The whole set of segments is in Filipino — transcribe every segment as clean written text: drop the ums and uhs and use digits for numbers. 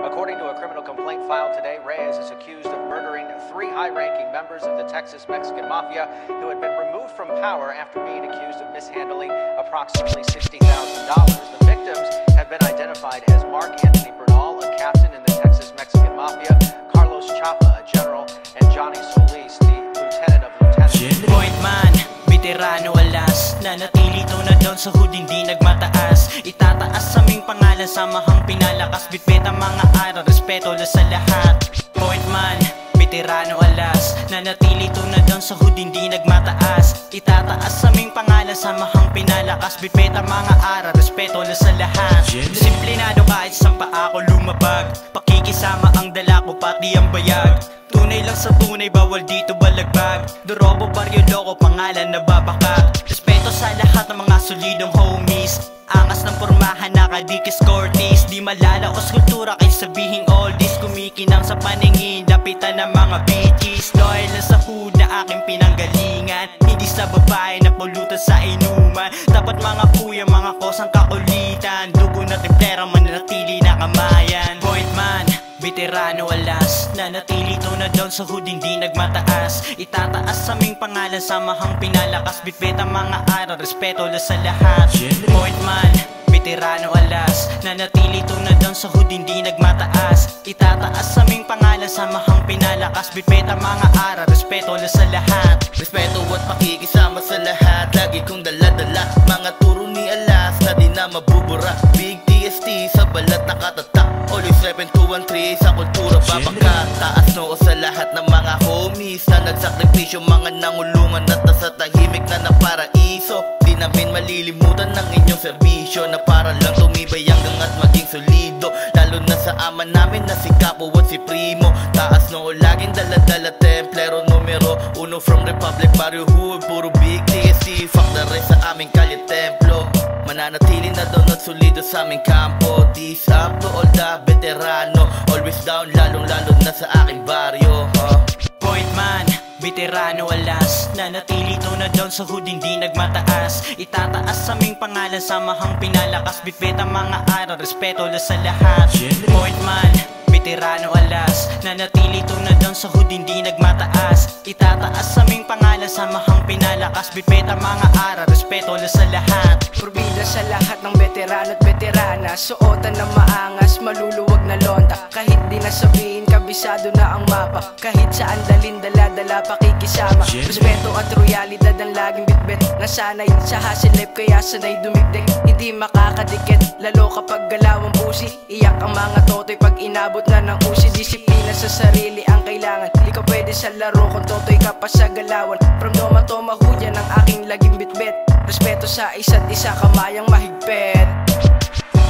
According to a criminal complaint filed today, Reyes is accused of murdering 3 high-ranking members of the Texas Mexican Mafia who had been removed from power after being accused of mishandling approximately $60,000. The victims have been identified as Mark Anthony Bernal, a captain in the Texas Mexican Mafia, Carlos Chapa, a general, and Johnny Solis, the lieutenant of lieutenants. Point man, veterano alas, nanatili tunad doon sa hood, hindi nagmataas. Itataas aming pangalan, samahang pinalakas, bitbit ang mga araw, respeto la sa lahat. Point man, veterano alas, nanatili tunad doon sa hood, hindi nagmataas. Itataas aming pangalan, samahang pinalakas, bitbit ang mga araw, respeto la sa lahat. Disiplinado kahit saan pa ako lumabag, pakikisama ang dala ko pati ang bayag. Tunay lang sa tunay, bawal dito balagbag. Dorobo, baryo, loko, pangalan na babaka. Respeto sa lahat ng mga solidong homies. Angas ng pormahan, nakadikis Cortis. Di malalaos kultura kay sabihing oldies. Kumikinang sa paningin, lapitan ng mga bitches. Loyal lang sa hood na aking pinanggalingan, hindi sa babae na pulutan sa inuman. Dapat mga kuya, mga kosang kakulitan. Dugo na timplera, mananatili na kamayan. Point man, veterano alas, nanatili tunad doon sa hood, hindi nagmataas. Itataas aming pangalan, samahang pinalakas, bitbit ang mga araw, respeto la sa lahat. Point man, veterano alas, nanatili tunad doon sa hood, hindi nagmataas. Itataas aming pangalan, samahang pinalakas, bitbit ang mga araw, respeto la sa lahat. Respeto at pakikisama sa lahat, lagi kong dala-dala mga turo ni alas na di na mabubura. Big TST sa balat nakatatak, always 7213 sa kultura babaka. Taas noo sa lahat ng mga homies na nagsakripisyo, mga nangulungan at nasa tahimik na ng paraiso. Di namin malilimutan ng inyong serbisyo na para lang tumibay hanggang at maging solido. Lalo na sa ama namin na si Capo at si Primo. Taas noo laging dala-dala, templero numero 1 from Republic, Barrio Hood, puro big TST. Fuck the rest sa aming kalye templo, mananatili na doon at solido sa aming kampo. This up to all the veterano, always down, lalong-lalo na sa aking baryo. Point man, veterano alas, nanatili tunad doon sa hood, hindi nagmataas. Itataas aming pangalan, samahang pinalakas, bitbit ang mga araw, respeto la sa lahat. Point man, veterano alas, nanatili tunad doon sa hood, hindi nagmataas. Itataas aming pangalan, samahang pinalakas, bitbit ang mga araw, respeto la sa lahat. Purbida sa lahat ng veterano at veterana, suotan ng maangas, maluluwag na lonta. Kahit di nasabihin, kabisado na ang mapa. Kahit saan dalin, dala-dala, pakikisama. Respeto at royalidad ang laging bitbit. Nasanay sa hustle life, kaya sanay dumigdik. Hindi makakadikit, lalo kapag galaw ang pusi. Iyak ang mga totoy pag inabot na ng usi. Disiplina sa sarili ang kailangan, di ka pwede sa laro kung totoy ka pa sa galawan. From Doma to Mahuyan ang aking laging bitbit. Respeto sa isa't isa, kamayang mahigpit.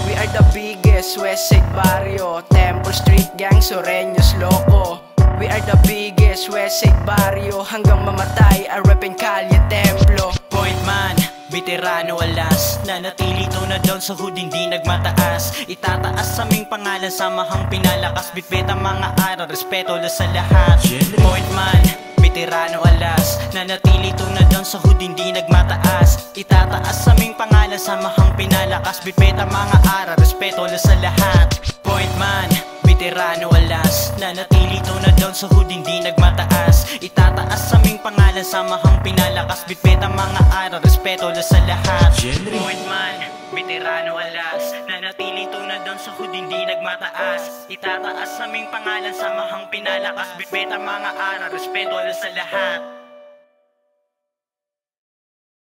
We are the biggest Westside Barrio, Temple Street Gang, Sureños Loco. We are the biggest Westside Barrio, hanggang mamatay, arepin kalye templo. Point man, veterano alas, nanatili tunad doon sa hood, hindi nagmataas. Itataas aming pangalan, samahang pinalakas, bitbit ang mga araw, respeto la sa lahat. Point man, veterano alas, nanatili tunad doon sa hood, hindi nagmataas. Itataas aming pangalan, samahang pinalakas, bitbit ang mga araw, respeto la sa lahat. Point man, veterano alas, nanatili tunad doon sa hood, hindi nagmataas. Itataas aming pangalan, samahang pinalakas, bitbit ang mga araw, respeto la sa lahat. Point man, veterano alas, nanatili tunad doon sa hood, hindi nagmataas. Itataas aming pangalan, samahang pinalakas, bitbit ang mga araw, respeto la sa lahat.